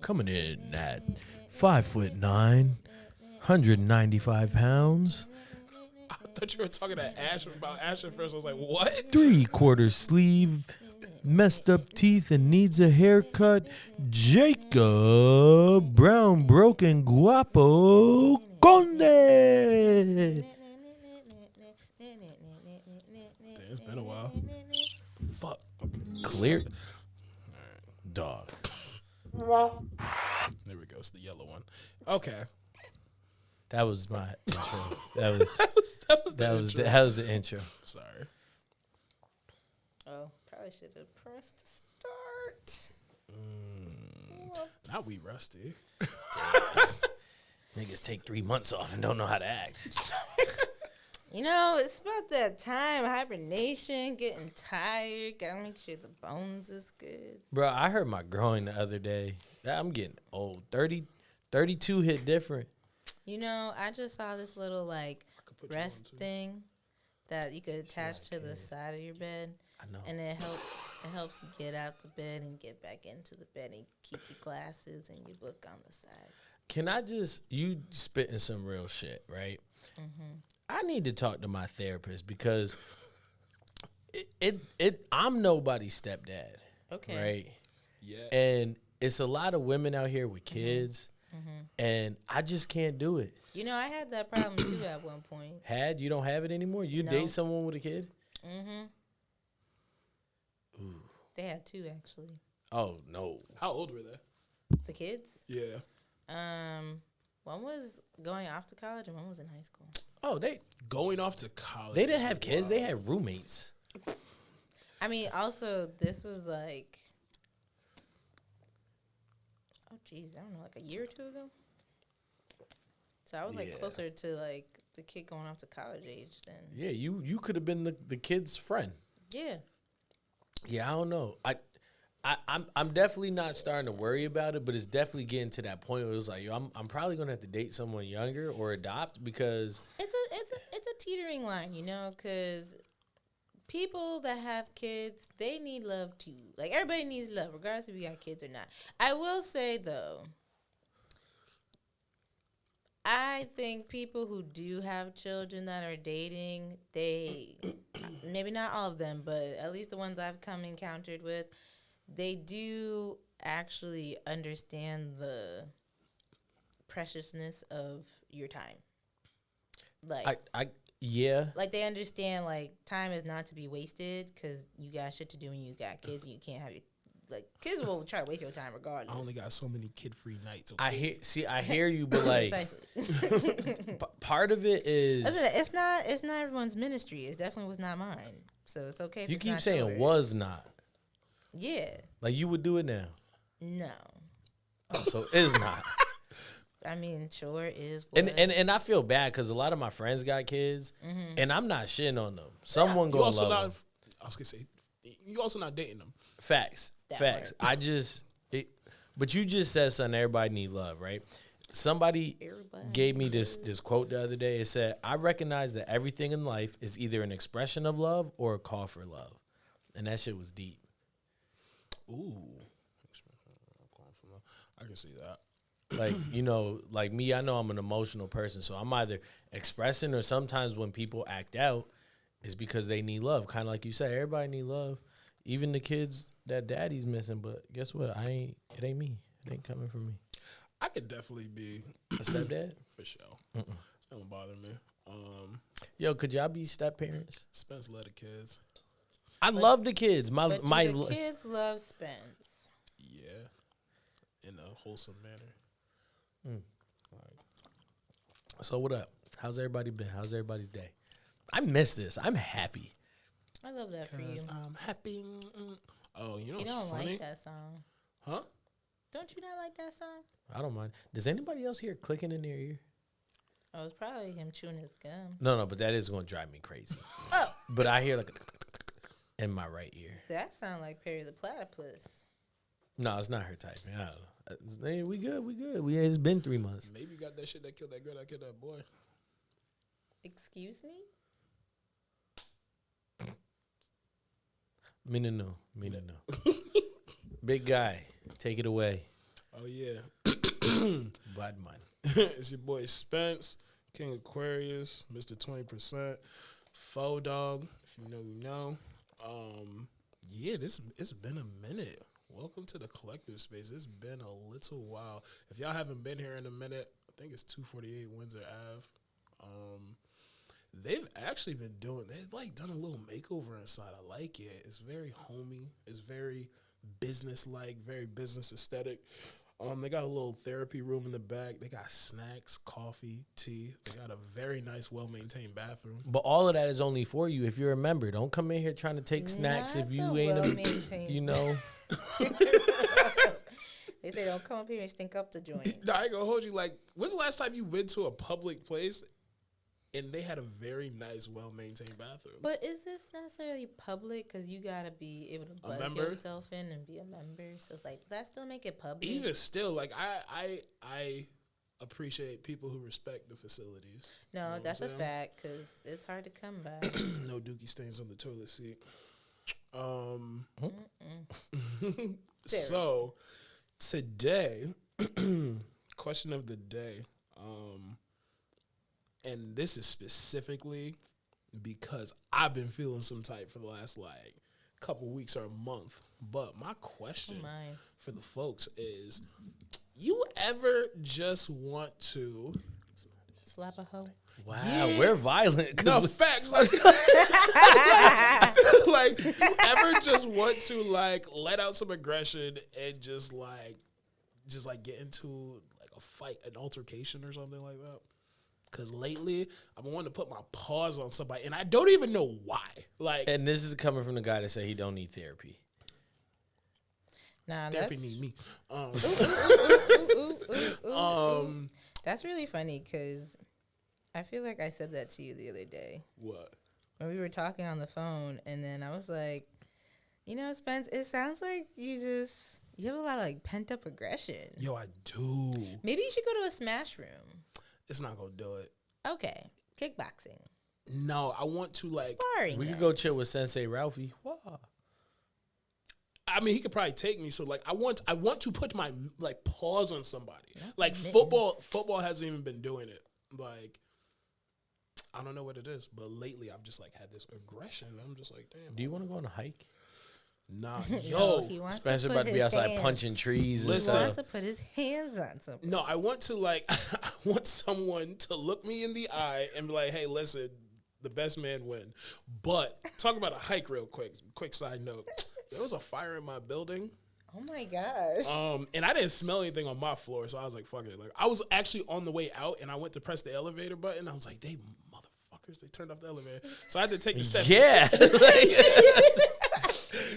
coming in at 5'9", 195 pounds, I thought you were talking to Ash about Ash at first. I was like, what? 3/4 sleeve, messed up teeth and needs a haircut. Jacob Brown Broken Guapo Conde. Damn, it's been a while. Fuck. Clear. Dog. There we go. It's the yellow one. Okay. That was my intro. That was intro. that was the intro. Sorry. Oh, probably should have pressed start. Now we rusty. Niggas take 3 months off and don't know how to act. You know, it's about that time, hibernation, getting tired. Gotta make sure the bones is good. Bro, I hurt my groin the other day. I'm getting old. 32 hit different. You know, I just saw this little like put you on, rest too. thing that you could attach to the side of your bed, I know. and it helps you get out the bed and get back into the bed and keep your glasses and your book on the side. Can I just, you spitting some real shit, right? Mm-hmm. I need to talk to my therapist because I'm nobody's stepdad, Okay. right? Yeah. And it's a lot of women out here with kids, Mm-hmm. and I just can't do it. You know, I had that problem too at one point. You don't have it anymore? You No. date someone with a kid? Mm-hmm. Ooh. They had two actually. Oh, no. How old were they? The kids. Yeah. One was going off to college and one was in high school. Oh, they Going off to college. didn't have kids. They had roommates. I mean, also this was like, oh geez, I don't know, like a year or two ago. So I was like Yeah. closer to like the kid going off to college age than. Yeah, you could have been the kid's friend. Yeah. Yeah, I don't know. I'm definitely not starting to worry about it, but it's definitely getting to that point where it's like, yo, I'm probably gonna have to date someone younger or adopt because It's a teetering line, you know, because people that have kids, they need love too. Like everybody needs love, regardless if you got kids or not. I will say though, I think people who do have children that are dating, they maybe not all of them, but at least the ones I've come encountered with, they do actually understand the preciousness of your time. Like yeah. Like they understand like time is not to be wasted because you got shit to do when you got kids and you can't have your like kids will try to waste your time regardless. I only got so many kid-free nights. Okay? I hear you, but like part of it is Listen, it's not everyone's ministry. It definitely was not mine. So it's okay. If you it's keep not saying yours. was not. Yeah. Like you would do it now. No. Oh, so is not. I mean, sure is. And I feel bad because a lot of my friends got kids, and I'm not shitting on them. Someone gonna love them. I was gonna say, you also not dating them. Facts. That Facts. part. But you just said something. Everybody need love, right? Somebody gave me this quote the other day. It said, "I recognize that everything in life is either an expression of love or a call for love," and that shit was deep. Ooh. I can see that. Like, you know, like me, I know I'm an emotional person, so I'm either expressing or sometimes when people act out, it's because they need love. Kind of like you said, everybody need love. Even the kids that daddy's missing, but guess what? It ain't me. It ain't coming from me. I could definitely be A stepdad? for sure. That don't bother me. Yo, could y'all be step parents? Spence love the kids. I love the kids. But do the kids love Spence. Yeah. In a wholesome manner. So what up? How's everybody been? How's everybody's day? I miss this. I'm happy. I love that for you. I'm happy. Oh, you know You what's don't funny? like that song. Huh? Don't you not like that song? I don't mind. Does anybody else hear clicking in their ear? Oh, it's probably him chewing his gum. No, but that is going to drive me crazy. Oh, But I hear like in my right ear. that sound like Perry the Platypus. No, it's not her type. I don't know. Hey, we good. It's been 3 months. Maybe you got that shit that killed that girl that killed that boy. Excuse me? Me no. Big guy, take it away. Oh yeah. Bad man. It's your boy Spence, King Aquarius, Mr. 20%, Faux Dog. If you know, you know. Yeah, it's been a minute. Welcome to the collective space. It's been a little while. If y'all haven't been here in a minute, I think it's 248 Windsor Ave. They've actually been they've like done a little makeover inside. I like it. It's very homey. It's very business-like, very business aesthetic. They got a little therapy room in the back. They got snacks, coffee, tea. They got a very nice, well-maintained bathroom. But all of that is only for you if you're a member. Don't come in here trying to take snacks Not if you the ain't well-maintained. you know. They say don't come up here and stink up the joint. No, I ain't gonna hold you. Like, when's the last time you went to a public place and they had a very nice, well-maintained bathroom? But is this necessarily public? Because you got to be able to buzz member? yourself in and be a member. So it's like, does that still make it public? Even still, like, I appreciate people who respect the facilities. No, You know that's what a I'm saying? fact because it's hard to come by. No dookie stains on the toilet seat. So today, question of the day, and this is specifically because I've been feeling some type for the last like couple weeks or a month. But my question for the folks is, you ever just want to Slap a hoe. Wow, we're violent. No facts. Like, like, you ever just want to like let out some aggression and just get into like a fight, an altercation or something like that? Because lately I've been wanting to put my paws on somebody, and I don't even know why. Like, And this is coming from the guy that said he don't need therapy. Nah, therapy that's need me. that's really funny because I feel like I said that to you the other day What? when we were talking on the phone, and then I was like, you know, Spence, it sounds like you have a lot of like pent up aggression. Yo, I do. Maybe you should go to a smash room. It's not gonna do it. Okay, kickboxing, No, I want to like. sparring. We then. could go chill with Sensei Ralphie. Wow. I mean, he could probably take me. So like, I want to put my like paws on somebody. Like mittens. football hasn't even been doing it. Like, I don't know what it is, but lately I've just like had this aggression. I'm just like, damn. Do you want to go on a hike? Nah, No, yo. he wants Spencer to about put to be his outside hands- punching trees and He Listen. wants stuff. to put his hands on something. No, I want to like, I want someone to look me in the eye and be like, hey, listen, the best man win. But talk about a hike real quick. Quick side note. There was a fire in my building. Oh my gosh. And I didn't smell anything on my floor, so I was like, fuck it. Like, I was actually on the way out, and I went to press the elevator button. I was like, they motherfuckers, they turned off the elevator. So I had to take the steps. Yeah.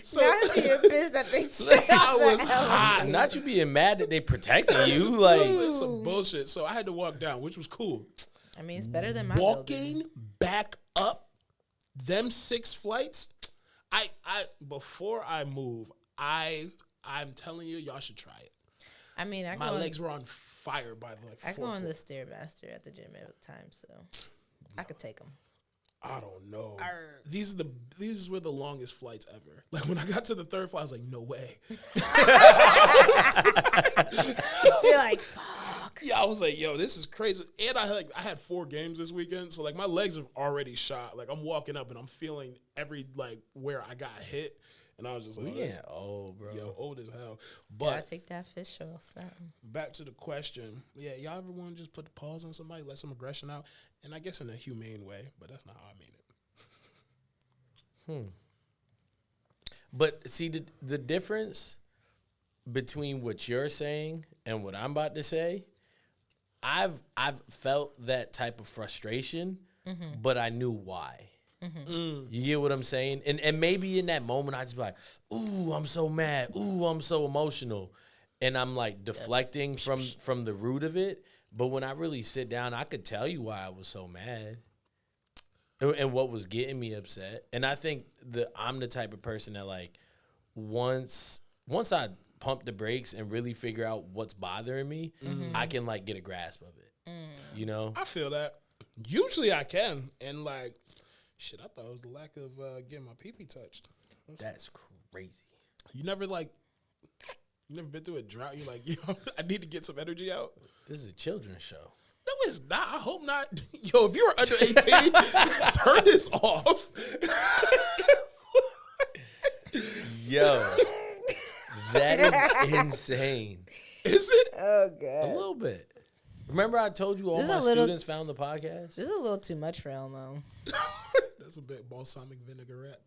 So Now you're pissed that they checked I the was elevator. hot. Not you being mad that they protecting you. Like, It's some bullshit. So I had to walk down, which was cool. I mean, it's better than my building. Walking back up them 6 flights, I before I move, I'm telling you, y'all should try it. I mean, My legs were on fire by like I go 4 on the foot. Stairmaster at the gym every time, so I could take them. I don't know. Arr. These were the longest flights ever. Like when I got to the 3rd flight, I was like, no way. You're like, fuck. Yeah, I was like, yo, this is crazy. And I had 4 games this weekend, so like my legs are already shot. Like I'm walking up and I'm feeling every like where I got hit, and I was just like, yeah. Oh, bro. yo, old as hell. Gotta But take that fish oil something. back to the question, yeah, y'all ever want to just put the pause on somebody, let some aggression out, and I guess in a humane way, but that's not how I mean it. But see, the difference between what you're saying and what I'm about to say, I've felt that type of frustration, but I knew why. You get what I'm saying? And maybe in that moment, I just be like, ooh, I'm so mad. Ooh, I'm so emotional. And I'm like deflecting from the root of it. But when I really sit down, I could tell you why I was so mad and what was getting me upset. And I think I'm the type of person that like once I pump the brakes and really figure out what's bothering me, I can like get a grasp of it. You know? I feel that. Usually I can, and like, shit, I thought it was the lack of getting my pee-pee touched. That's crazy. You never like You never been through a drought? You're like, yo, I need to get some energy out. This is a children's show. No, it's not. I hope not. Yo, if you're under 18, turn this off. Yo, that is insane. Is it? Oh A god. little bit. Remember I told you all This is my a little- students found the podcast? This is a little too much for Elmo. That's a bit balsamic vinaigrette.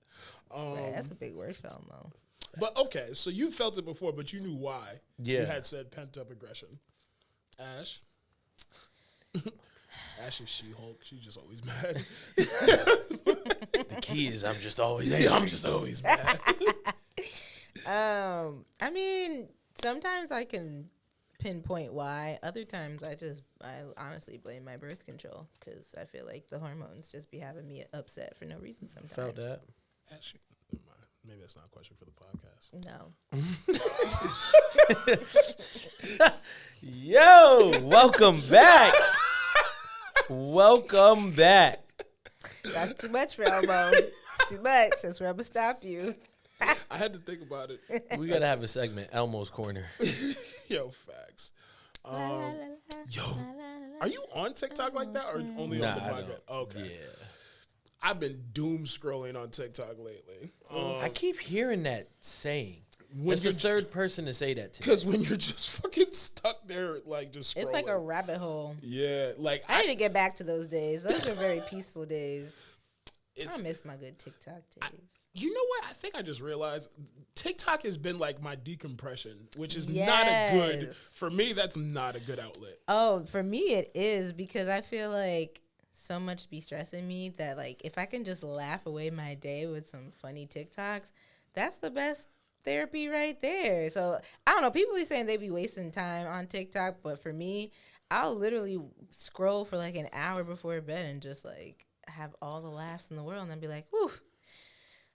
Right, that's a big word for Elmo. But okay, so you felt it before, but you knew why. Yeah. You had said pent up aggression. Ash. Ash is She-Hulk. She's just always mad. The key is I'm just always angry. I'm just always mad. I mean, sometimes I can pinpoint why. Other times I honestly blame my birth control because I feel like the hormones just be having me upset for no reason sometimes. Felt that. Ash, never mind. Maybe that's not a question for the podcast. No. Yo, welcome back. Welcome back. That's too much for Elmo. It's too much. That's where I'm going to stop you. I had to think about it. We got to have a segment, Elmo's Corner. Yo, facts. Yo, are you on TikTok like that or only on the I podcast? don't. Okay. Yeah. I've been doom scrolling on TikTok lately. I keep hearing that saying. When What's the you're third person to say that to me? Because when you're just fucking stuck there, like just scrolling. It's like a rabbit hole. Yeah, like I need to get back to those days. Those are very peaceful days. it's I miss my good TikTok days. you know what? I think I just realized TikTok has been like my decompression, which is not a Yes. good for me. That's not a good outlet. Oh, for me it is because I feel like so much be stressing me that like if I can just laugh away my day with some funny TikToks, that's the best therapy right there. So I don't know. People be saying they be wasting time on TikTok, but for me, I'll literally scroll for like an hour before bed and just like have all the laughs in the world and then be like, whew,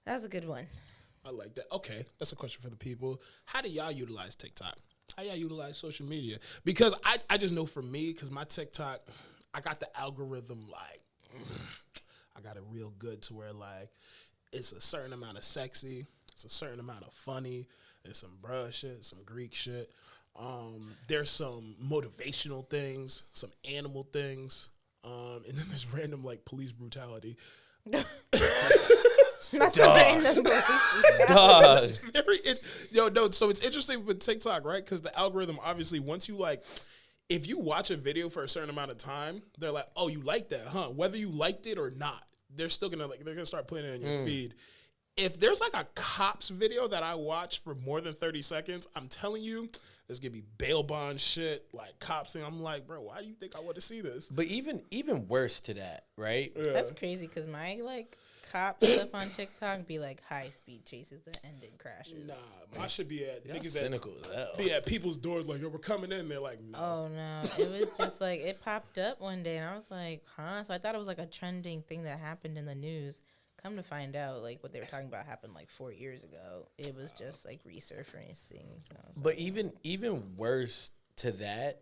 that was a good one. I like that. Okay, that's a question for the people. How do y'all utilize TikTok? How y'all utilize social media? Because I just know for me, because my TikTok, I got the algorithm like, I got it real good to where like it's a certain amount of sexy, it's a certain amount of funny, there's some bruh shit, some Greek shit. There's some motivational things, some animal things, and then there's random like police brutality. Not the random Dog. So it's interesting with TikTok, right? Because the algorithm, obviously, once you like, if you watch a video for a certain amount of time, they're like, oh, you like that, huh? Whether you liked it or not, they're still gonna they're gonna start putting it in your feed. If there's like a cops video that I watch for more than 30 seconds, I'm telling you, there's gonna be bail bond shit, like cops, and I'm like, bro, why do you think I want to see this? But even worse to that, right? Yeah. That's crazy because my like cop stuff on TikTok be like high speed chases that end in crashes. Nah, I should be at Y'all niggas cynical as hell. be at people's doors like, yo, we're coming in. They're like, no. Oh no, it was just like it popped up one day and I was like, huh? So I thought it was like a trending thing that happened in the news. Come to find out, like what they were talking about happened like 4 years ago. It was just like resurfacing. So I was But like, even worse to that,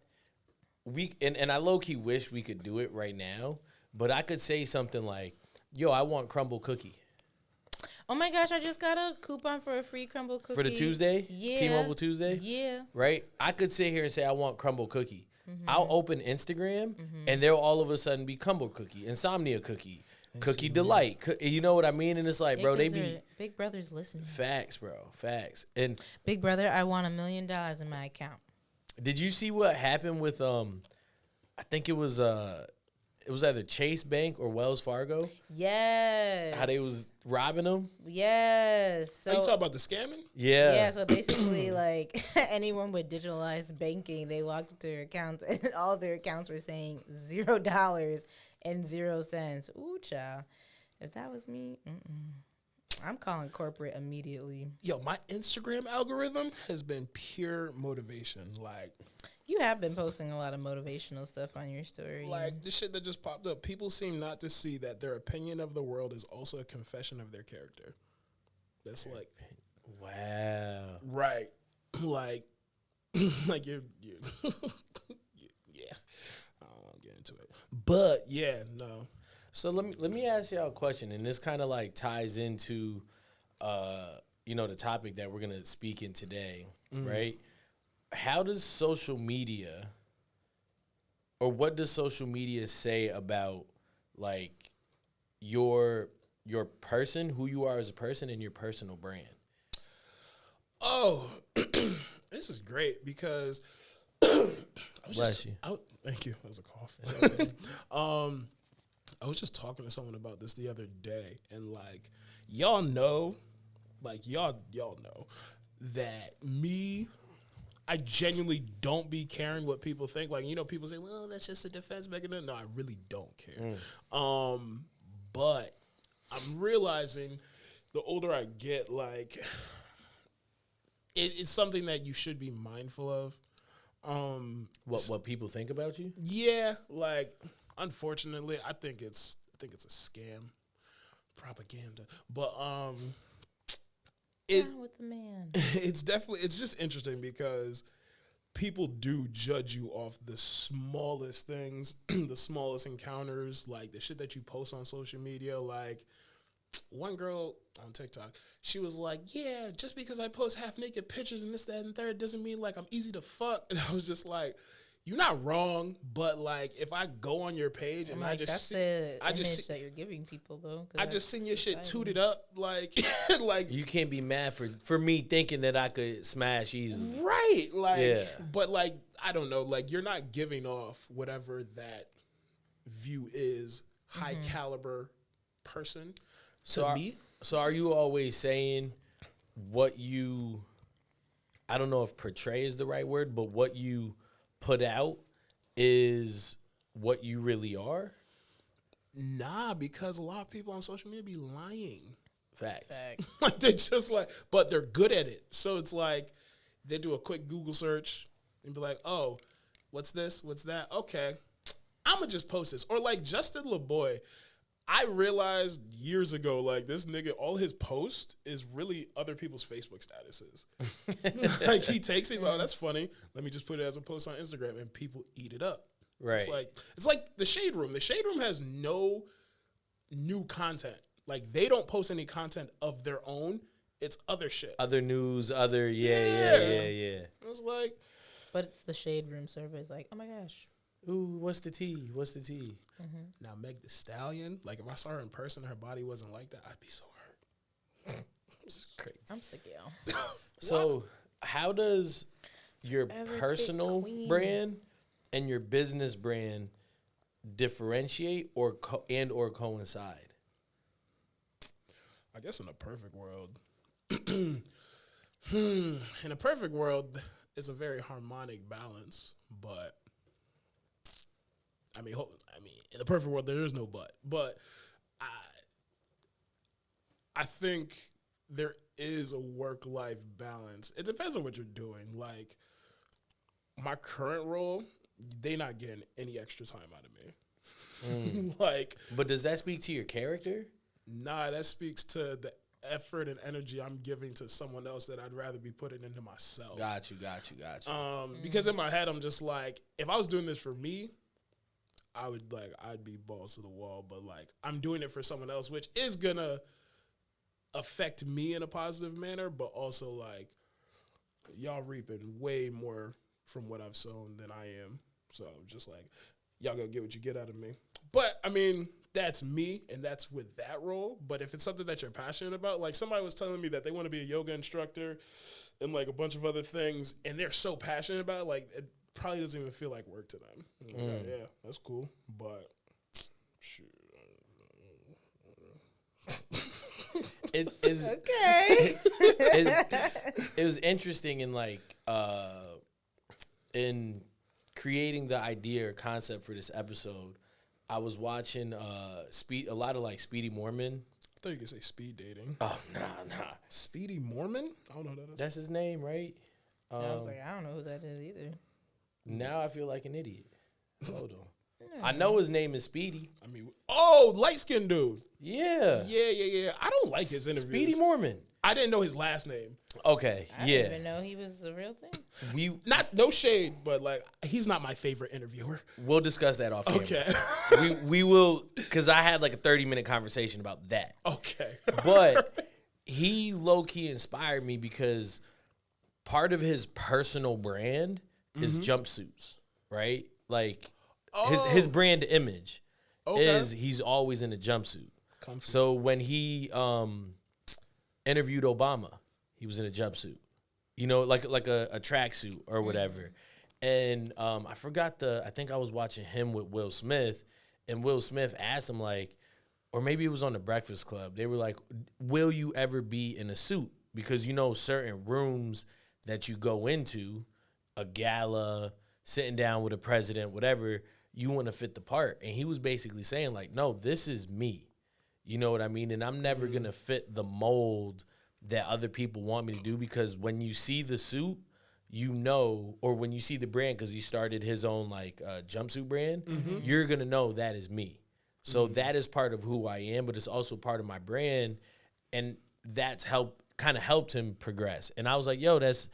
and I low key wish we could do it right now. But I could say something like, "Yo, I want crumble cookie oh my gosh, I just got a coupon for a free crumble cookie for the Tuesday, Yeah, T-Mobile Tuesday." Yeah. Right? I could sit here and say I want crumble cookie. Mm-hmm. I'll open Instagram and there'll all of a sudden be crumble cookie, insomnia cookie, cookie delight. You know what I mean? And it's like, Yeah, bro, they 'cause be they're- Big Brother's listening. facts, bro, facts. And Big Brother, I want $1 million in my account. did you see what happened with I think it was either Chase Bank or Wells Fargo. Yes. How they was robbing them. Yes. Are you So talking about the scamming? Yeah. yeah, so basically, like anyone with digitalized banking, they logged into their accounts, and all their accounts were saying $0 and 0 cents. Ooh, child. If that was me, I'm calling corporate immediately. Yo, my Instagram algorithm has been pure motivation. You have been posting a lot of motivational stuff on your story. Like the shit that just popped up. People seem not to see that their opinion of the world is also a confession of their character. That's like, Wow. right. Like you're yeah. I don't want to get into it. But yeah, no. So let me ask y'all a question, and this kind of like ties into, the topic that we're gonna speak in today, right? how does social media, or what does social media say about like your person, who you are as a person, and your personal brand? Oh, this is great because I was Bless you. thank you. That was a cough. I was just talking to someone about this the other day, and like y'all know that I genuinely don't be caring what people think. Like, people say, well, that's just a defense mechanism. No, I really don't care. But I'm realizing the older I get, like, it's something that you should be mindful of. What people think about you? Yeah, like, unfortunately, I think it's a scam, propaganda. But with the man. it's just interesting because people do judge you off the smallest things, the smallest encounters, like the shit that you post on social media. Like, one girl on TikTok, she was like, yeah, just because I post half naked pictures and this, that, and third doesn't mean like I'm easy to fuck. And I was just like, you're not wrong, but like if I go on your page and that's the image that you're giving people though. I just seen your shit tooted up, like like you can't be mad for me thinking that I could smash easily, right? Like, yeah. But like I don't know, like you're not giving off whatever that view is, high caliber person to me. So are you always saying what you, I don't know if portray is the right word, but what you put out is what you really are? Nah, because a lot of people on social media be lying. Facts. Like they just like, but they're good at it. So it's like they do a quick Google search and be like, oh, what's this? What's that? Okay, I'm gonna just post this. Or like Justin LeBoy, I realized years ago, like this nigga, all his posts is really other people's Facebook statuses. Like he takes it, he's like, oh, that's funny. Let me just put it as a post on Instagram, and people eat it up. Right. It's like the Shade Room. The Shade Room has no new content. Like they don't post any content of their own. It's other shit. Other news, yeah. It's like, but it's the Shade Room survey. It's like, oh my gosh. Ooh, what's the tea? Now Meg Thee Stallion, like if I saw her in person, her body wasn't like that, I'd be so hurt. It's crazy. I'm sick of y'all. So how does your personal brand and your business brand differentiate or coincide? I guess in a perfect world, in a perfect world, it's a very harmonic balance. But I mean, in the perfect world, there is no but. But I think there is a work-life balance. It depends on what you're doing. Like my current role, they not getting any extra time out of me. Like, but does that speak to your character? Nah, that speaks to the effort and energy I'm giving to someone else that I'd rather be putting into myself. Got you. Because in my head, I'm just like, if I was doing this for me, I'd be balls to the wall. But like, I'm doing it for someone else, which is gonna affect me in a positive manner, but also like, y'all reaping way more from what I've sown than I am. So just like, y'all gonna get what you get out of me. But I mean, that's me, and that's with that role. But if it's something that you're passionate about, like somebody was telling me that they want to be a yoga instructor and like a bunch of other things, and they're so passionate about it, like it probably doesn't even feel like work to them. Like, yeah, that's cool, but shoot. It's okay. It was interesting in like in creating the idea or concept for this episode. I was watching a lot of like Speedy Mormon. I thought you could say speed dating. Oh, nah. Speedy Mormon? I don't know who that is. That's his name, right? I was like, I don't know who that is either. Now I feel like an idiot. Hold on. I know his name is Speedy. I mean, light-skinned dude. Yeah. Yeah. I don't like his interviews. Speedy Mormon. I didn't know his last name. Okay, I didn't even know he was the real thing. No shade, but like he's not my favorite interviewer. We'll discuss that off camera. Okay. we will, because I had like a 30-minute conversation about that. Okay. But he low-key inspired me because part of his personal brand is jumpsuits, right? Like his brand image is he's always in a jumpsuit. Comfy. So when he interviewed Obama, he was in a jumpsuit, like a tracksuit or whatever. And I forgot I think I was watching him with Will Smith, and Will Smith asked him like, or maybe it was on the Breakfast Club. They were like, will you ever be in a suit? Because certain rooms that you go into, a gala, sitting down with a president, whatever, you want to fit the part. And he was basically saying like, no, this is me. You know what I mean? And I'm never going to fit the mold that other people want me to do, because when you see the suit, or when you see the brand, because he started his own like jumpsuit brand, you're going to know that is me. So that is part of who I am, but it's also part of my brand. And that's kind of helped him progress. And I was like, yo, that's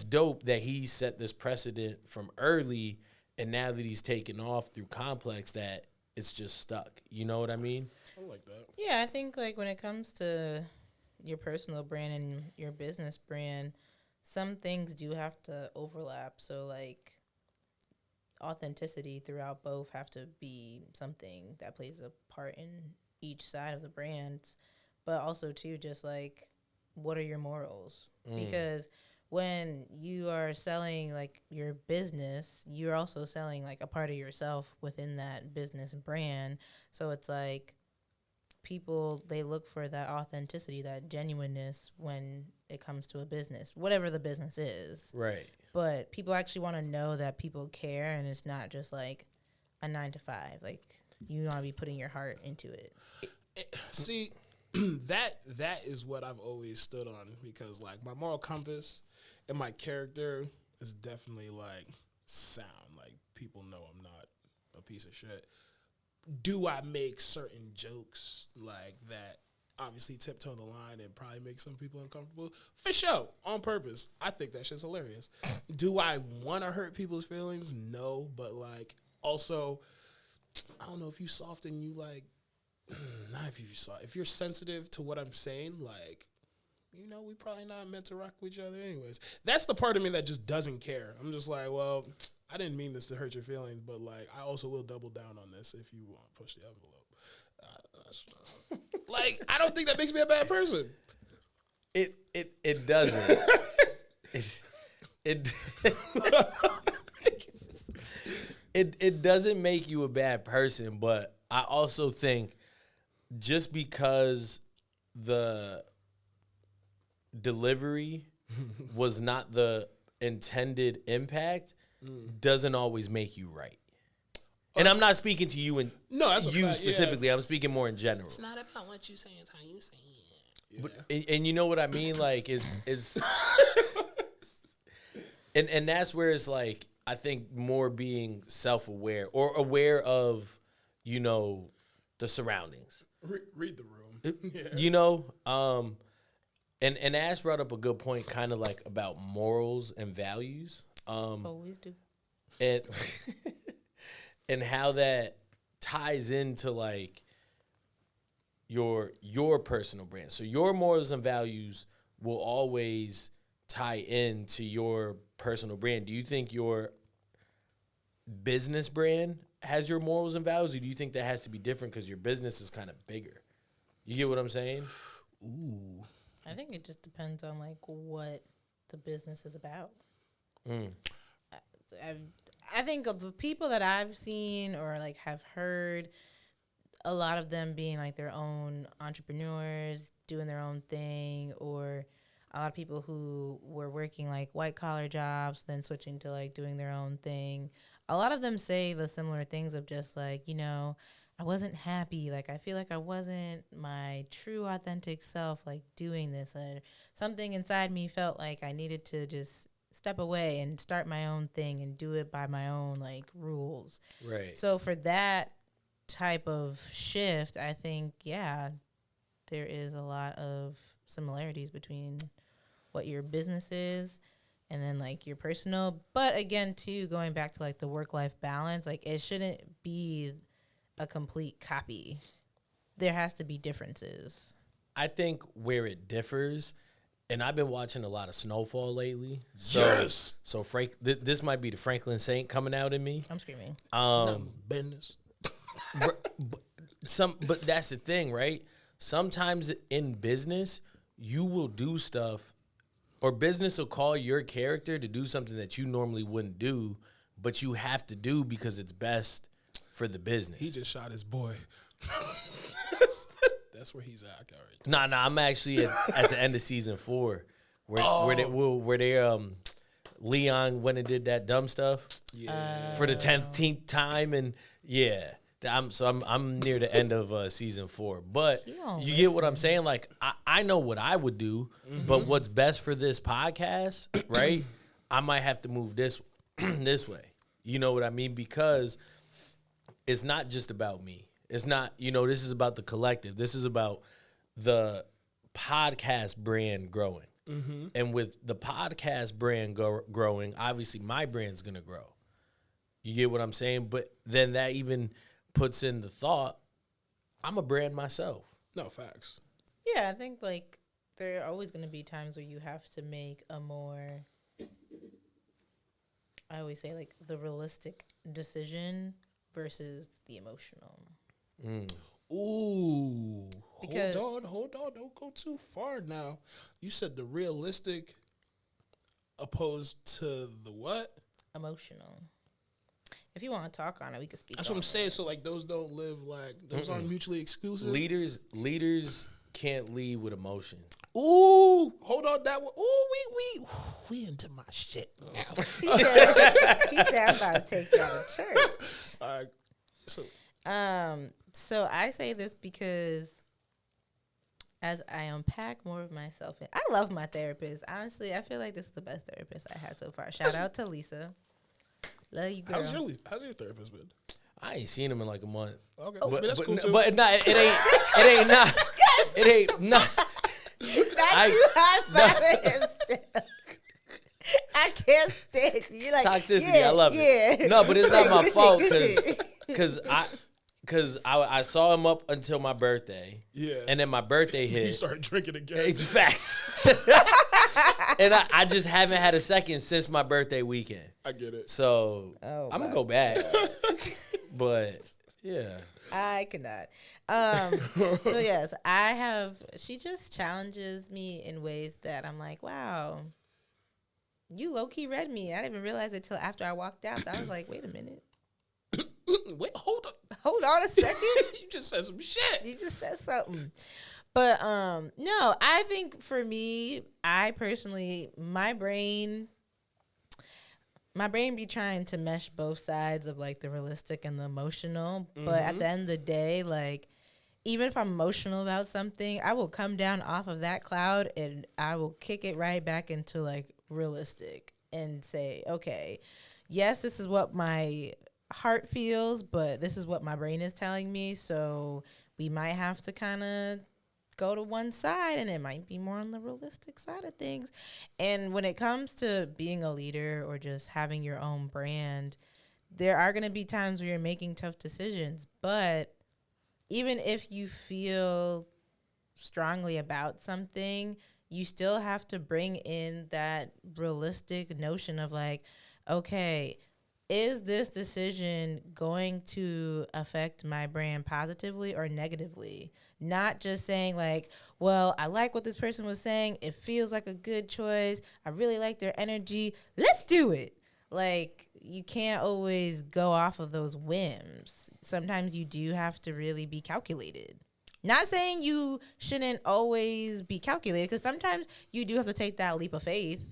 dope that he set this precedent from early, and now that he's taken off through Complex, that it's just stuck. You know what I mean? I like that. Yeah, I think like when it comes to your personal brand and your business brand, some things do have to overlap. So like authenticity throughout both have to be something that plays a part in each side of the brands, but also too just like, what are your morals? Because when you are selling like your business, you're also selling like a part of yourself within that business brand. So it's like people, they look for that authenticity, that genuineness when it comes to a business, whatever the business is. Right. But people actually want to know that people care, and it's not just like a 9 to 5. Like you want to be putting your heart into it. See, that is what I've always stood on, because like my moral compass and my character is definitely like sound. Like people know I'm not a piece of shit. Do I make certain jokes like that obviously tiptoe the line and probably make some people uncomfortable? For sure, on purpose. I think that shit's hilarious. Do I want to hurt people's feelings? No, but like also, I don't know, if you soft and you like, not if you soft, if you're sensitive to what I'm saying, like, we probably not meant to rock with each other anyways. That's the part of me that just doesn't care. I'm just like, well, I didn't mean this to hurt your feelings, but like, I also will double down on this if you want to push the envelope. Like, I don't think that makes me a bad person. It doesn't. It doesn't make you a bad person, but I also think just because the delivery was not the intended impact doesn't always make you right. And I'm not speaking to you and you specifically. Yeah. I'm speaking more in general. It's not about what you say; it's how you say it. Yeah. But, and you know what I mean? Like, is and that's where it's like, I think more being self-aware or aware of, the surroundings. Read the room. Yeah. And Ash brought up a good point, kind of like about morals and values. Always do. And how that ties into like your personal brand. So your morals and values will always tie into your personal brand. Do you think your business brand has your morals and values, or do you think that has to be different because your business is kind of bigger? You get what I'm saying? Ooh. I think it just depends on like what the business is about. I think of the people that I've seen or like have heard, a lot of them being like their own entrepreneurs, doing their own thing, or a lot of people who were working like white collar jobs, then switching to like doing their own thing. A lot of them say the similar things of just like, I wasn't happy. Like, I feel like I wasn't my true authentic self, like doing this. Something inside me felt like I needed to just step away and start my own thing and do it by my own like rules. Right. So for that type of shift, I think, there is a lot of similarities between what your business is and then like your personal. But again, too, going back to like the work-life balance, like it shouldn't be a complete copy. There has to be differences. I think where it differs, And I've been watching a lot of Snowfall lately. Yes. So Frank, this might be the Franklin Saint coming out in me. I'm screaming. Business. But that's the thing, right? Sometimes in business, you will do stuff, or business will call your character to do something that you normally wouldn't do, but you have to do because it's best for the business. He just shot his boy. That's where he's at. Nah, I'm actually at the end of season 4, where they Leon went and did that dumb stuff, for the 10th time, and yeah. I'm near the end of season 4, but you get what I'm saying. Like I know what I would do, but what's best for this podcast, right? I might have to move this way. You know what I mean? Because it's not just about me. It's not. This is about the collective. This is about the podcast brand growing, and with the podcast brand growing, obviously my brand's gonna grow. You get what I'm saying? But then that even puts in the thought, I'm a brand myself. No, facts. Yeah, I think like there are always going to be times where you have to make a more, I always say like the realistic decision versus the emotional. Ooh, Because hold on, don't go too far now. You said the realistic opposed to the what? Emotional. If you want to talk on it, we can speak. That's what I'm saying. So like those don't live like those aren't mutually exclusive. Leaders can't lead with emotion. Ooh, hold on that one. Ooh, we into my shit now. he said I'm about to take you out of church. All right. So I say this because as I unpack more of myself, and I love my therapist. Honestly, I feel like this is the best therapist I had so far. Shout out to Lisa. Love you, girl. How's your therapist been? I ain't seen him in like a month. Okay, But that's cool too. it ain't not. It ain't not. Not you high-fiving him still. I can't stand you. Like Toxicity, yeah, I love it. No, but it's not my Good fault shit. because I saw him up until my birthday. Yeah. And then my birthday hit. You started drinking again. Facts. And I just haven't had a second since my birthday weekend. I get it. So I'm going to go back. But, yeah. I cannot. So, yes, she just challenges me in ways that I'm like, wow, you low-key read me. I didn't even realize it until after I walked out. I was like, wait a minute. Wait, hold on. Hold on a second. You just said some shit. You just said something. But no, I think for me, I personally, my brain be trying to mesh both sides of like the realistic and the emotional. But at the end of the day, like even if I'm emotional about something, I will come down off of that cloud and I will kick it right back into like realistic and say, okay, yes, this is what my heart feels, but this is what my brain is telling me. So we might have to kind of go to one side, and it might be more on the realistic side of things. And when it comes to being a leader or just having your own brand, there are going to be times where you're making tough decisions. But even if you feel strongly about something, you still have to bring in that realistic notion of like, okay, is this decision going to affect my brand positively or negatively? Not just saying like, well, I like what this person was saying. It feels like a good choice. I really like their energy. Let's do it. Like, you can't always go off of those whims. Sometimes you do have to really be calculated. Not saying you shouldn't always be calculated, because sometimes you do have to take that leap of faith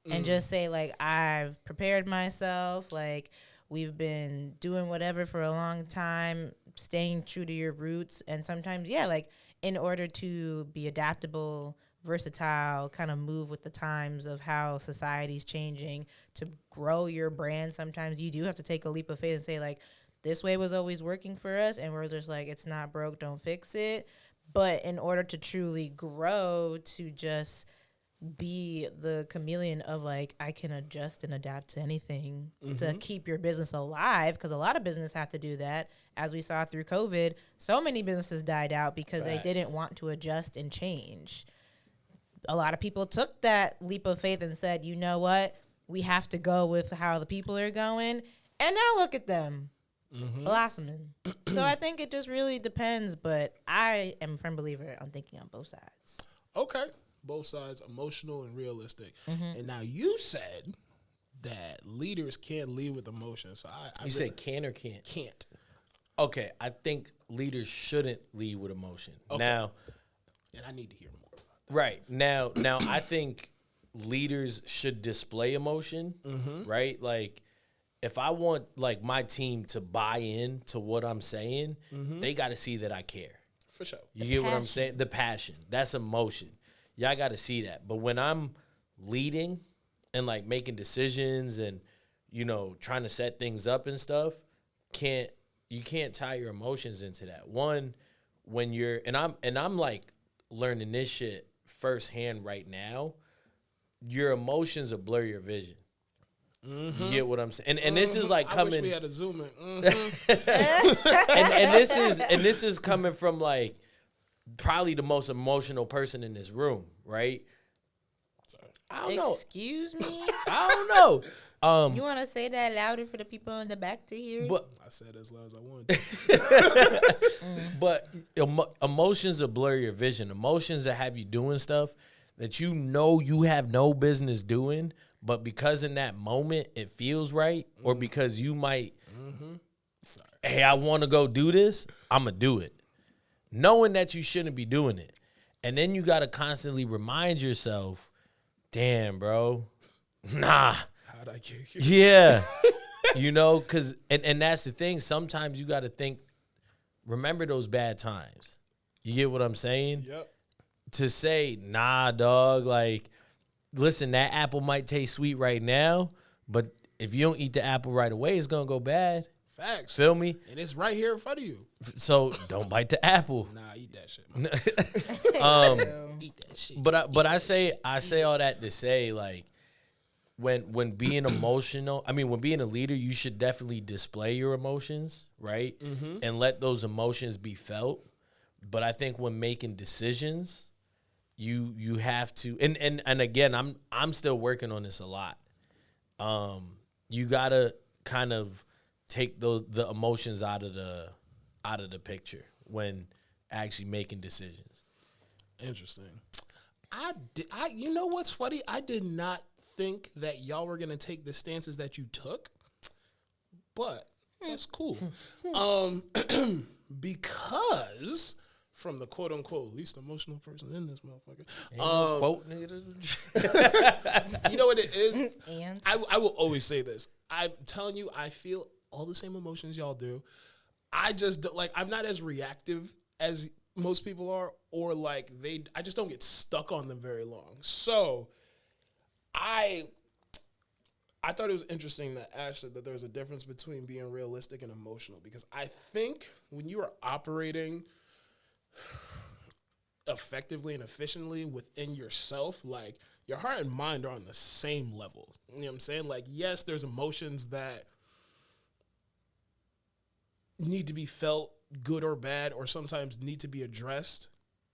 and just say, like, I've prepared myself. Like, we've been doing whatever for a long time, staying true to your roots. And sometimes, yeah, like, in order to be adaptable, versatile, kind of move with the times of how society's changing, to grow your brand, sometimes you do have to take a leap of faith and say, like, this way was always working for us, and we're just like, it's not broke, don't fix it. But in order to truly grow, to just be the chameleon of like, I can adjust and adapt to anything to keep your business alive, because a lot of business have to do that. As we saw through COVID, so many businesses died out because they didn't want to adjust and change. a lot of people took that leap of faith and said, you know what? We have to go with how the people are going. And now look at them blossoming. So I think it just really depends. But I am a firm believer on thinking on both sides. Okay. Both sides, emotional and realistic. And now you said that leaders can't lead with emotion. So I You said can or can't? can't. Okay, I think leaders shouldn't lead with emotion. Okay. Now, And I need to hear more about that. right. Now I think leaders should display emotion, right? Like if I want like my team to buy in to what I'm saying, they got to see that I care. For sure. You get what I'm saying? The passion. That's emotion. Y'all got to see that. But when I'm leading and like making decisions and, you know, trying to set things up and stuff, you can't tie your emotions into that. One, when you're and I'm like learning this shit firsthand right now, your emotions will blur your vision. You get what I'm saying? And this is like coming. I wish we had a Zoom in. and this is coming from like probably the most emotional person in this room, right? Sorry. I don't know. Excuse me? I don't know. You want to say that louder for the people in the back to hear? But I said as loud as I wanted to. but emotions will blur your vision. Emotions that have you doing stuff that you know you have no business doing, but because in that moment it feels right, or because you might, hey, I want to go do this, I'm going to do it. Knowing that you shouldn't be doing it. And then you got to constantly remind yourself, damn, bro, nah. How'd I get here? Yeah. You know, because, and that's the thing. Sometimes you got to think, remember those bad times. You get what I'm saying? Yep. To say, nah, dog, like, listen, that apple might taste sweet right now, but if you don't eat the apple right away, it's going to go bad. Facts. Feel me? And it's right here in front of you. So don't bite the apple. Nah, eat that shit, man. Eat that shit. But I say all that to say, like, when being emotional, I mean, when being a leader, you should definitely display your emotions, right? And let those emotions be felt. But I think when making decisions, you have to, and again, I'm still working on this a lot. You gotta kind of take the emotions out of the picture when actually making decisions. Interesting. You know what's funny? I did not think that y'all were gonna take the stances that you took, but that's cool. Because from the quote unquote least emotional person in this motherfucker, Quote, nigga. you know what it is? And I will always say this. I'm telling you, I feel all the same emotions y'all do. I just don't, like, I'm not as reactive as most people are, or like I just don't get stuck on them very long. So I thought it was interesting that Ash said that there's a difference between being realistic and emotional, because I think when you are operating effectively and efficiently within yourself, like, your heart and mind are on the same level. You know what I'm saying? Like, yes, there's emotions that need to be felt, good or bad, or sometimes need to be addressed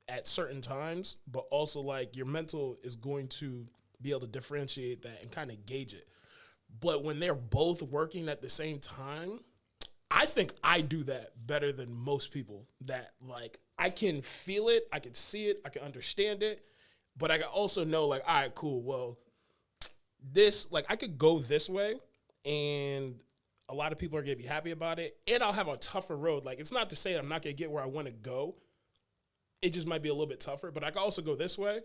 at certain times, but also, like, your mental is going to be able to differentiate that and kind of gauge it. But when they're both working at the same time, I think I do that better than most people. That, like, I can feel it, I can see it, I can understand it, but I can also know, like, all right, cool, well, this, like, I could go this way, and a lot of people are going to be happy about it, and I'll have a tougher road. Like, it's not to say that I'm not going to get where I want to go. It just might be a little bit tougher, but I can also go this way.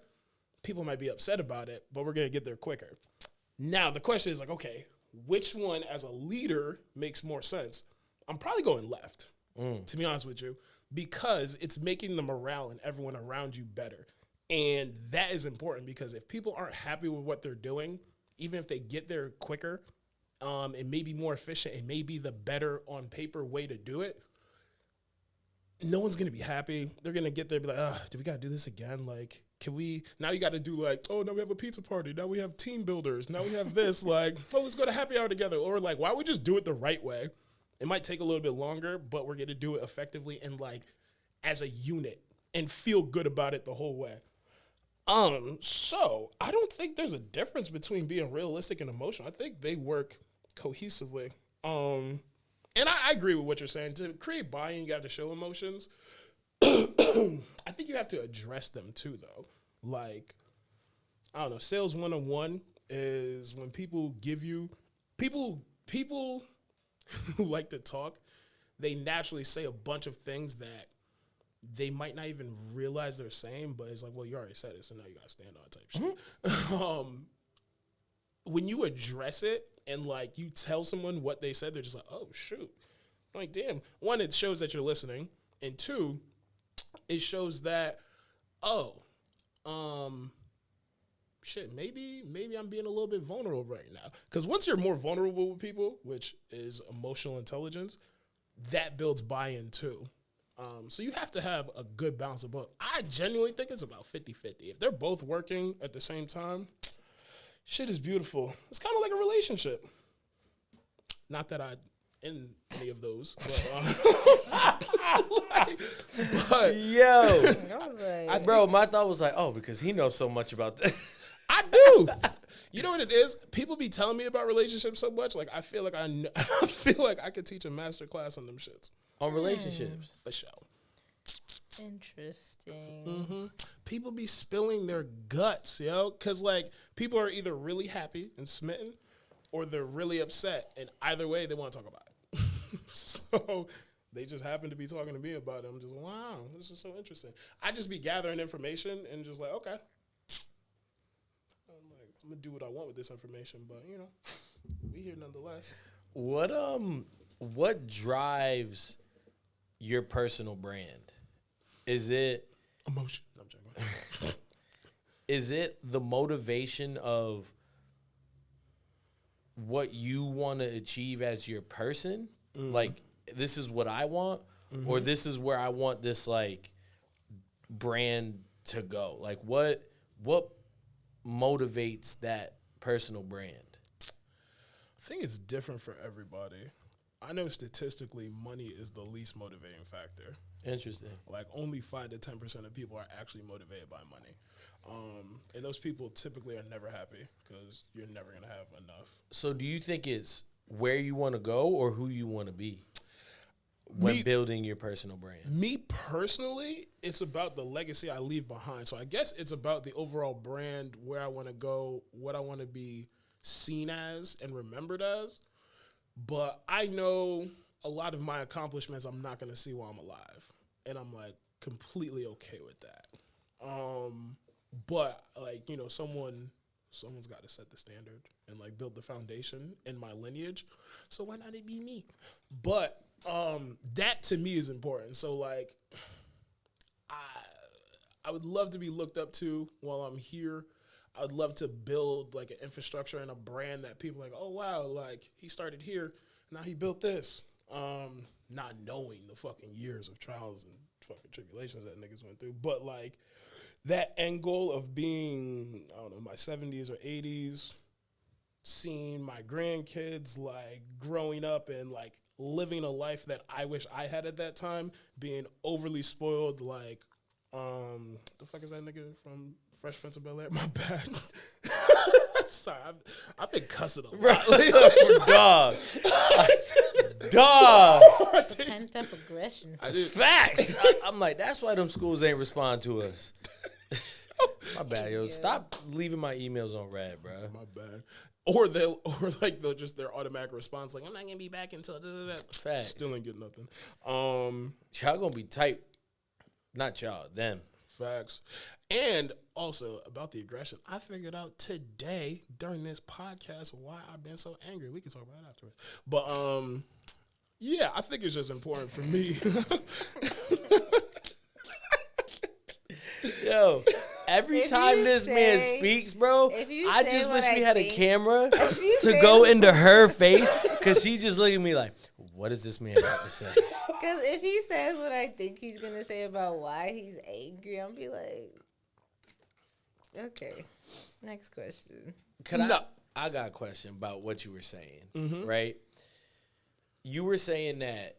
People might be upset about it, but we're going to get there quicker. Now, the question is, like, okay, which one as a leader makes more sense? I'm probably going left, to be honest with you, because it's making the morale and everyone around you better. And that is important, because if people aren't happy with what they're doing, even if they get there quicker, it may be more efficient, it may be the better on paper way to do it, no one's going to be happy. They're going to get there and be like, do we got to do this again? Like, can we, now you got to do like, oh, now we have a pizza party. Now we have team builders. Now we have this, like, oh, let's go to happy hour together. Or like, why don't we just do it the right way? It might take a little bit longer, but we're going to do it effectively and, like, as a unit and feel good about it the whole way. So I don't think there's a difference between being realistic and emotional. I think they work cohesively. And I agree with what you're saying. To create buy-in, you have to show emotions. I think you have to address them too, though. Like, I don't know, sales 101 is when people give you people who like to talk, they naturally say a bunch of things that they might not even realize they're saying, but it's like, well, you already said it, so now you gotta stand on type shit. When you address it and like you tell someone what they said, they're just like, oh shoot. Like, damn. One, it shows that you're listening. And two, it shows that, shit, maybe I'm being a little bit vulnerable right now. Because once you're more vulnerable with people, which is emotional intelligence, that builds buy-in too. So you have to have a good balance of both. I genuinely think it's about 50-50. If they're both working at the same time, shit is beautiful. It's kind of like a relationship. Not that I in any of those, but Yo, I was like, bro, my thought was like, oh, because he knows so much about that. I do. You know what it is? People be telling me about relationships so much. Like, I feel like I feel like I could teach a master class on them shits. On relationships. For sure. interesting. Mm-hmm. People be spilling their guts, yo. Because, like, people are either really happy and smitten or they're really upset. And either way, they want to talk about it. So they just happen to be talking to me about it. I'm just, wow, this is so interesting. I just be gathering information and just like, okay. I'm going to do what I want with this information. But, you know, we here nonetheless. What drives your personal brand? Is it Emotion. No, I'm joking. is it the motivation of what you want to achieve as your person? Mm-hmm. Like, this is what I want, mm-hmm. or this is where I want this like brand to go? Like, what motivates that personal brand? I think it's different for everybody. I know statistically money is the least motivating factor. Interesting. Like, only 5 to 10% of people are actually motivated by money. And those people typically are never happy because you're never going to have enough. So do you think it's where you want to go or who you want to be when building your personal brand? Me personally, it's about the legacy I leave behind. So I guess it's about the overall brand, where I want to go, what I want to be seen as and remembered as. But I know a lot of my accomplishments I'm not going to see while I'm alive. And I'm, like, completely okay with that. But, like, you know, someone's got to set the standard and, like, build the foundation in my lineage. So why not it be me? But that, to me, is important. So, like, I would love to be looked up to while I'm here. I would love to build, like, an infrastructure and a brand that people are like, oh, wow, like, he started here, now he built this. Not knowing the fucking years of trials and fucking tribulations that niggas went through. But, like, that end goal of being, I don't know, my 70s or 80s, seeing my grandkids, like, growing up and, like, living a life that I wish I had at that time, being overly spoiled, like, the fuck is that nigga from Fresh Prince of Bel-Air? My bad. Sorry, I've been cussing a lot. Dog. Dog. Pent up aggression. Facts. I'm like, that's why them schools ain't respond to us. My bad, yo. Stop leaving my emails on red, bro. My bad. Or they'll just their automatic response, like, I'm not gonna be back until Facts. Still ain't getting nothing. Y'all gonna be tight. Not y'all, them. Facts. And also about the aggression, I figured out today during this podcast why I've been so angry. We can talk about it afterwards. But yeah, I think it's just important for me. Yo, every time this man speaks, bro, I just wish we had a camera to go into her face, because she just look at me like, what is this man about to say? Because if he says what I think he's going to say about why he's angry, I'm be like, okay, next question. I got a question about what you were saying, right? You were saying that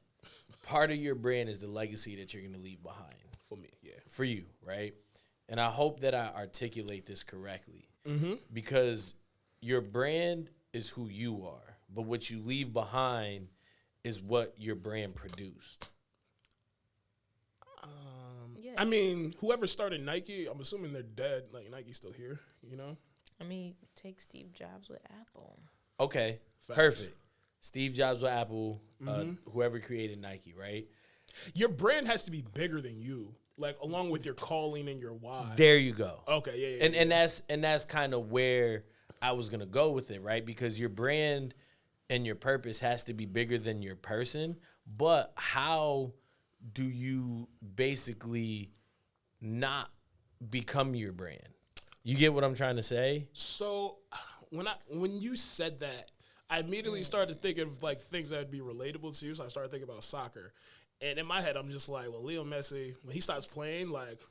part of your brand is the legacy that you're going to leave behind. For me, yeah. For you, right? and I hope that I articulate this correctly, Mm-hmm. because your brand is who you are, but what you leave behind is what your brand produced. Yes. I mean, whoever started Nike, I'm assuming they're dead. Like, Nike's still here, you know? I mean, take Steve Jobs with Apple. Okay, Facts. perfect. Steve Jobs with Apple, whoever created Nike, right? Your brand has to be bigger than you, like, along with your calling and your why. There you go. Okay, yeah. And that's kind of where I was gonna go with it, right? Because your brand and your purpose has to be bigger than your person. But how do you basically not become your brand? You get what I'm trying to say? So when you said that, I immediately started thinking of like things that would be relatable to you. So I started thinking about soccer, and in my head, I'm just like, well, Leo Messi, when he starts playing, like,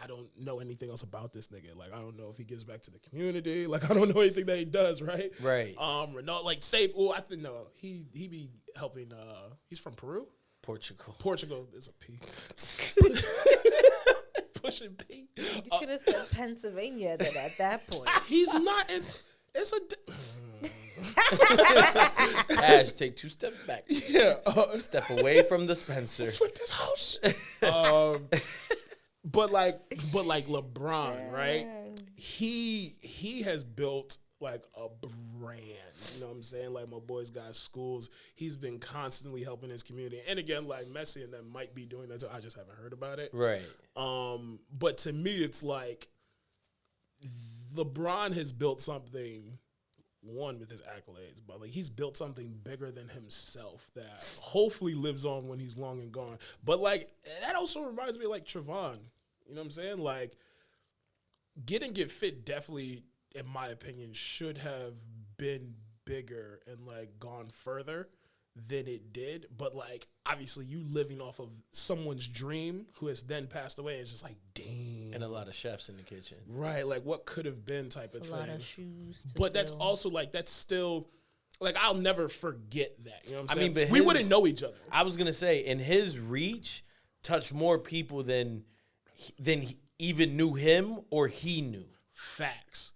I don't know anything else about this nigga. Like, I don't know if he gives back to the community. Like, I don't know anything that he does, right? Right. Renault, like, say, well, I think no, he be helping. He's from Peru. Portugal is a P. Pushing P. You could have said Pennsylvania then at that point. He's not in. It's a. Ash, take 2 steps back. Yeah. Step away from the Spencer. Flip this house. But like LeBron, right? He has built like a brand. You know what I'm saying? Like, my boy's got schools. He's been constantly helping his community. And again, like, Messi and them might be doing that too. I just haven't heard about it. Right. But to me, it's like LeBron has built something, one, with his accolades, but like, he's built something bigger than himself that hopefully lives on when he's long and gone. But like, that also reminds me of like Trevon. You know what I'm saying? Like, Get Fit definitely, in my opinion, should have been bigger and like gone further than it did. But like, obviously, you living off of someone's dream who has then passed away, it's just like, dang. And a lot of chefs in the kitchen. Right, like, what could have been type of A thing. lot of shoes to But that's fill. also like, that's still, like, I'll never forget that. You know what I'm I saying? mean, but we his- wouldn't know each other. I was gonna say, and his reach touched more people than he even knew him or he knew. Facts.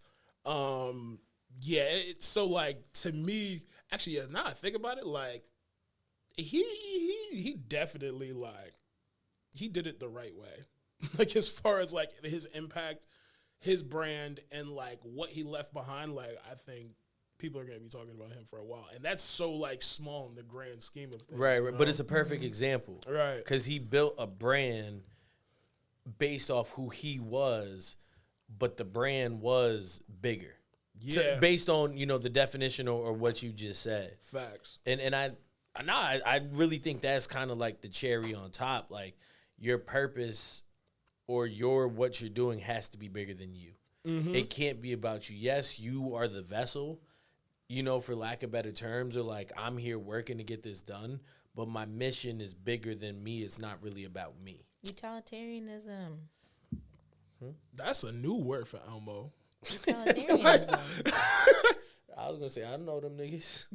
Yeah. So like, to me, actually, yeah, now I think about it, like, he definitely, like, he did it the right way. Like, as far as like his impact, his brand, and like what he left behind, like, I think people are gonna be talking about him for a while, and that's so like small in the grand scheme of things. Right, you right. know? But it's a perfect example. Right. Because he built a brand based off who he was, but the brand was bigger. Yeah. Based on, you know, the definition or what you just said. Facts. And I really think that's kind of like the cherry on top. Like, your purpose or what you're doing has to be bigger than you. Mm-hmm. It can't be about you. Yes, you are the vessel, you know, for lack of better terms, or like, I'm here working to get this done, but my mission is bigger than me. It's not really about me. Utilitarianism. That's a new word for Elmo. Utilitarianism. I was gonna say, I know them niggas.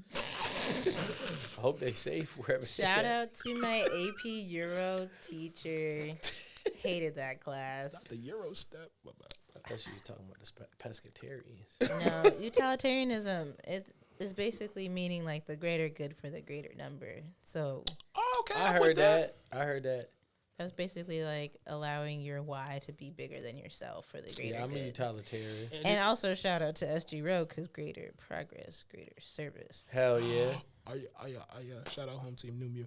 I hope they safe wherever. Shout out to my AP Euro teacher. Hated that class. Not the Euro step. My bad. I thought she was talking about the pescatarians. No, utilitarianism. It is basically meaning like the greater good for the greater number. So Oh, okay. I I'm with heard that. that's basically like allowing your why to be bigger than yourself for the greater Yeah, I'm a good. utilitarian. And also shout out to SG Road because greater progress, greater service. Hell yeah. Shout out home team New Mew.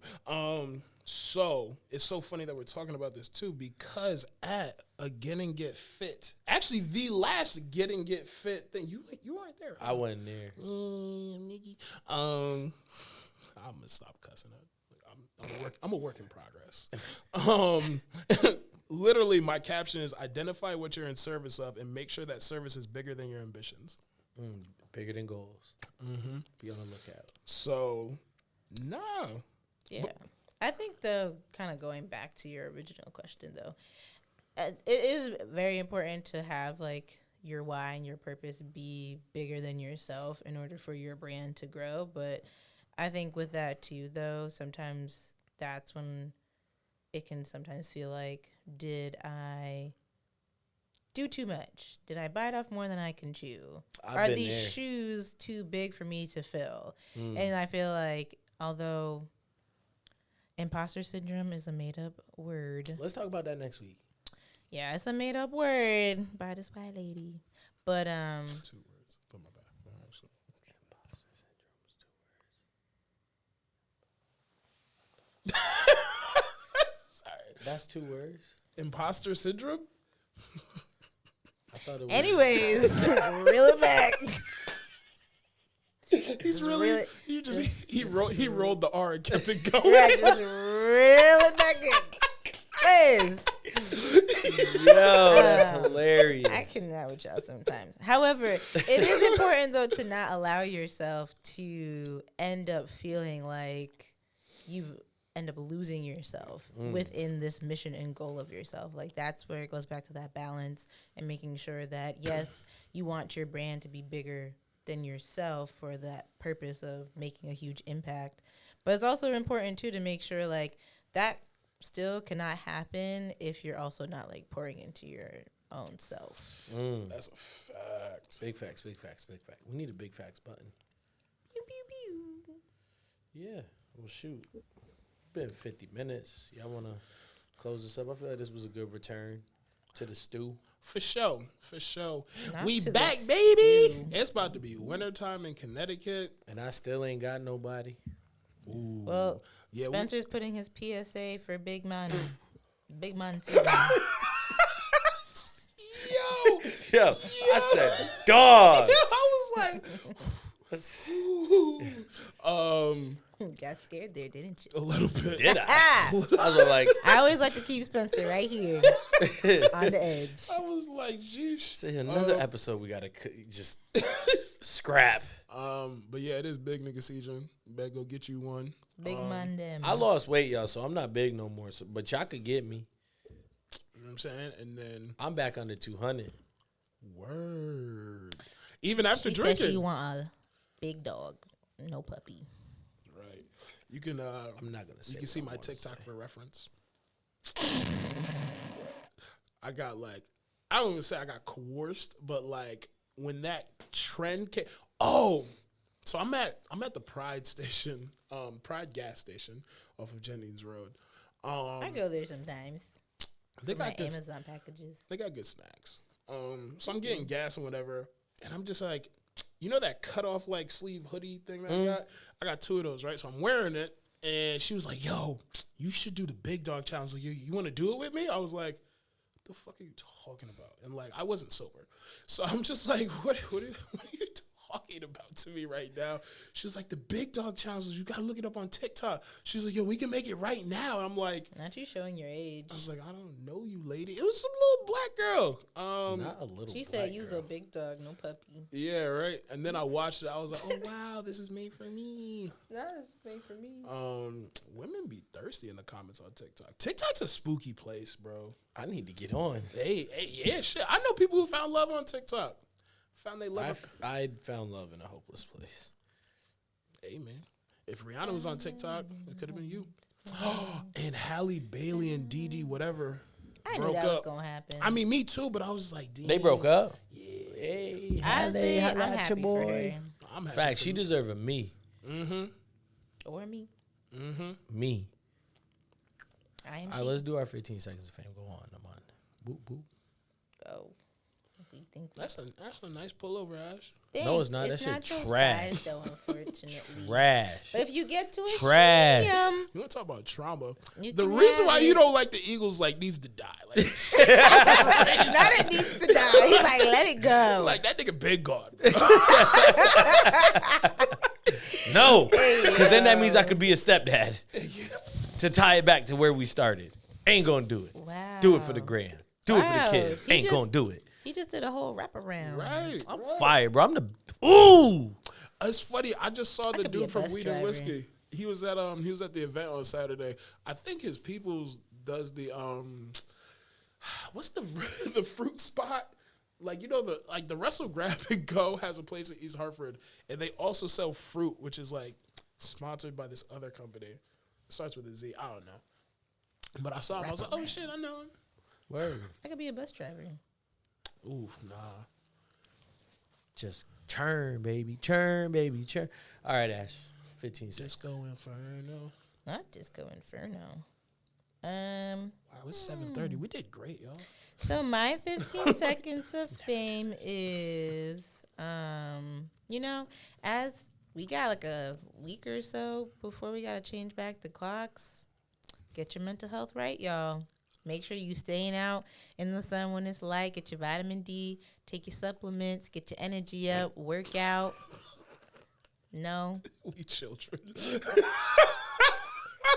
So it's so funny that we're talking about this too, because at a Get and Get Fit, actually the last Get and Get Fit thing, you weren't there. I wasn't there. Nigga. I'm gonna stop cussing out. I'm a work in progress. Literally, my caption is identify what you're in service of and make sure that service is bigger than your ambitions. Bigger than goals. Mm-hmm. Be on the lookout. So, no. Yeah. I think, though, kind of going back to your original question, though, it is very important to have, like, your why and your purpose be bigger than yourself in order for your brand to grow. But I think with that, too, though, sometimes that's when it can sometimes feel like, did I do too much? Did I bite off more than I can chew? I've Are been these there. shoes too big for me to fill? And I feel like, although imposter syndrome is a made up word. Let's talk about that next week. Yeah, it's a made up word by this white lady. But 2 words. Put my back. Sorry, that's 2 words. Imposter syndrome. I thought it was. anyways, reel it back. He's really. You just he rolled the R and kept it going. Yeah, just reel it back in. Liz. Yo, that's hilarious. I cannot with y'all sometimes. However, it is important though to not allow yourself to end up feeling like you've end up losing yourself within this mission and goal of yourself. Like that's where it goes back to that balance and making sure that yes, you want your brand to be bigger than yourself for that purpose of making a huge impact. But it's also important too to make sure like that still cannot happen if you're also not like pouring into your own self. That's a fact. Big facts, big facts, big facts. We need a big facts button. Pew, pew, pew. Yeah. Well, shoot. Been 50 minutes. Y'all want to close this up? I feel like this was a good return to the stew. For sure. For sure. Not We to back, the baby. stew. It's about to be wintertime in Connecticut. And I still ain't got nobody. Ooh. Well, Yeah, Spencer's putting his PSA for Big Man. Big Man season. Yo. Yo, I said, dog. I was like, Got scared there, didn't you? a little bit. Did I? Ah! I was like, I always like to keep Spencer right here on the edge. I was like, geez. say another episode we got to just scrap. But yeah, it is big nigga season. Better go get you one. Big man them. I lost weight, y'all, so I'm not big no more. So, but y'all could get me. You know what I'm saying? And then, I'm back under 200. word. Even after She drinking. said she want a big dog, no puppy. Right. You can, I'm not going to say you can what see I my wanna TikTok say. for reference. I got like, I don't even say I got coerced, but like when that trend came, so I'm at the Pride station, Pride gas station off of Jennings Road. I go there sometimes. They For my got good, Amazon packages. they got good snacks. So I'm getting gas and whatever, and I'm just like, you know that cut off like sleeve hoodie thing that I got? I got 2 of those, right? So I'm wearing it, and she was like, yo, you should do the big dog challenge. Like, you want to do it with me? I was like, what the fuck are you talking about? And like, I wasn't sober. So I'm just like, what are you talking about to me right now? She was like, the big dog challenge, you got to look it up on TikTok. She was like, yo, we can make it right now. And I'm like, Not you showing your age. I was like, I don't know you, lady. It was some little black girl. Not a little She black said you's girl. a big dog, no puppy. Yeah, right. And then I watched it. I was like, oh wow, this is made for me. That's made for me. Women be thirsty in the comments on TikTok. TikTok's a spooky place, bro. I need to get on. Hey, yeah, shit. I know people who found love on TikTok. Found they love. I found love in a hopeless place. Hey, man. If Rihanna was on TikTok, it could have been you. And Halle Bailey and Dee Dee, whatever, I knew broke that was up. gonna happen. I mean, me too, but I was like, damn. They broke up. Hey, honestly, I'm holla at happy your for her. I'm happy Fact, for she you. deserve a me. Or me. Me. I am All right, she. let's do our 15 seconds of fame. Go on. I'm on. Boop, boop. Go. What do you think? That's a nice pullover, Ash. No, it's not. That shit not your trash. size, though, unfortunately. Trash. But if you get to it, Trash. You want to talk about trauma? You The can reason have why it. you don't like the Eagles like needs to die. Like, Not it needs to die. He's like, let it go. like that nigga big God. No, because then that means I could be a stepdad. To tie it back to where we started. Ain't gonna do it. Wow. Do it for the grand. Do it for Wow. the kids. He Ain't just- gonna do it. He just did a whole wraparound. Right. I'm fired, bro. I'm the ooh. It's funny. I just saw the could be a dude from bus Weed and driver. Whiskey. He was at the event on Saturday. I think his people's does the what's the the fruit spot? Like, you know, the Wrestle Grab and Go has a place in East Hartford, and they also sell fruit, which is like sponsored by this other company. It starts with a Z. I don't know. But I saw him. I was like, oh shit, I know him. Word. I could be a bus driver. Ooh, nah. Just churn, baby. Churn, baby. Churn. All right, Ash. 15 seconds. Disco Inferno. Not Disco Inferno. Wow, it's 7:30. We did great, y'all. So my 15 seconds of fame is, as we got like a week or so before we got to change back the clocks, get your mental health right, y'all. Make sure you staying out in the sun when it's light. Get your vitamin D. Take your supplements. Get your energy up. Work out. No. We children.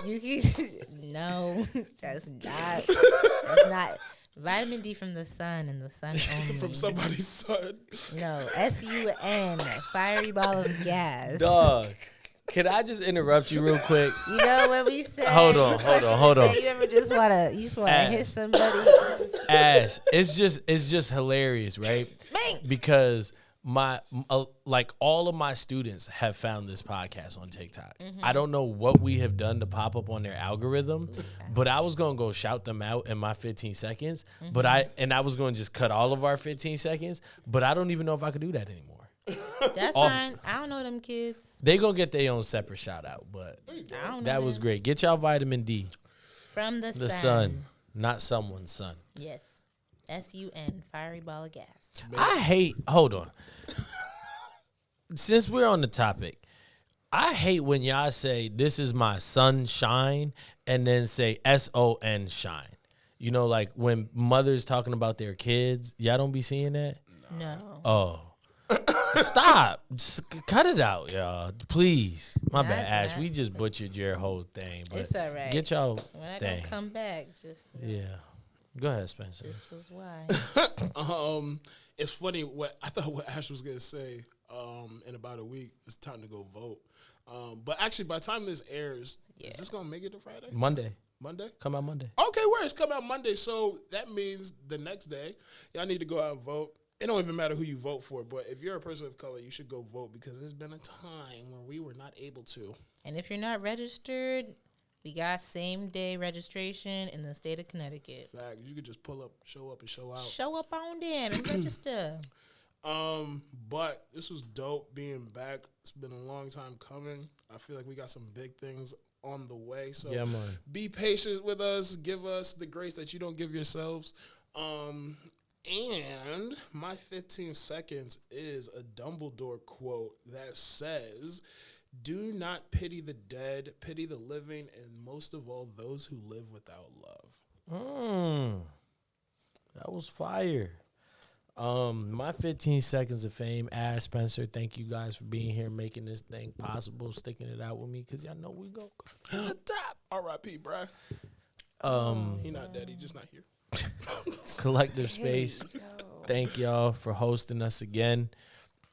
You can no. That's not vitamin D from the sun and the sun only. From somebody's son. No. SUN. Fiery ball of gas. Dog. Can I just interrupt you real quick? You know when we say Hold on. You ever just wanna hit somebody? Ash, it's just hilarious, right? Because like all of my students have found this podcast on TikTok. Mm-hmm. I don't know what we have done to pop up on their algorithm, but I was gonna go shout them out in my 15 seconds. Mm-hmm. But I was gonna just cut all of our 15 seconds, but I don't even know if I could do that anymore. That's fine. I don't know them kids. They gonna get their own separate shout out, but I don't know that was them. great. Get y'all vitamin D. From the sun, not someone's son. Yes. SUN, fiery ball of gas. Hold on. Since we're on the topic, I hate when y'all say this is my sunshine and then say SON shine. You know, like when mothers talking about their kids, y'all don't be seeing that? No. Oh. Stop. Just cut it out, y'all. Please. My bad, Ash. We just butchered your whole thing. But It's all right. Get y'all When I thing. don't come back, just Yeah. Go ahead, Spencer. this was why. It's funny what Ash was gonna say. In about a week, it's time to go vote. But actually, by the time this airs, is this gonna make it to Friday? Monday. Monday? Come out Monday. Okay, where it's come out Monday, so that means the next day, y'all need to go out and vote. It don't even matter who you vote for, but if you're a person of color, you should go vote because there's been a time where we were not able to. And if you're not registered, we got same day registration in the state of Connecticut. Fact, you could just pull up, show up, and show out. Show up on them and register. But this was dope being back. It's been a long time coming. I feel like we got some big things on the way. So Yeah, man. be patient with us. Give us the grace that you don't give yourselves. And my 15 seconds is a Dumbledore quote that says, "Do not pity the dead, pity the living, and most of all, those who live without love." That was fire. My 15 seconds of fame, Ash, Spencer, thank you guys for being here, making this thing possible, sticking it out with me, because y'all know we go to the top. R.I.P., bruh. He not dead, he just not here. Collective Space. Thank y'all for hosting us again.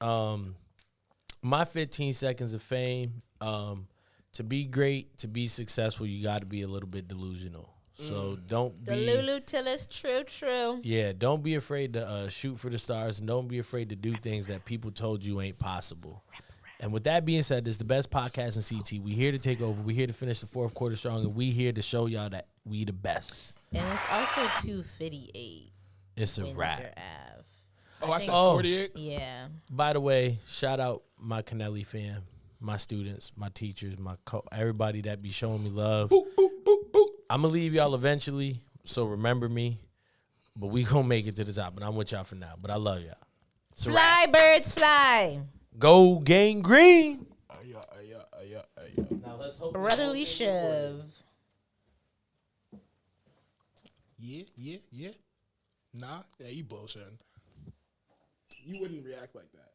My 15 seconds of fame, to be great, to be successful, you got to be a little bit delusional. So don't The be Lulu till it's true. Yeah, don't be afraid to shoot for the stars, and don't be afraid to do things that people told you ain't possible. And with that being said, this is the best podcast in CT. We here to take over. We here to finish the fourth quarter strong, and we here to show y'all that we the best. And it's also 258. It's a Windsor wrap. Ave. Oh, I said Oh. 48? Yeah. By the way, shout out my Kennelly fam, my students, my teachers, everybody that be showing me love. Boop, boop, boop, boop. I'm going to leave y'all eventually, so remember me. But we going to make it to the top, and I'm with y'all for now. But I love y'all. It's a wrap. Fly, birds, fly. Go Gang Green. Now let's hope. Brotherly shove. Yeah. Nah, yeah, you bullshitting. You wouldn't react like that.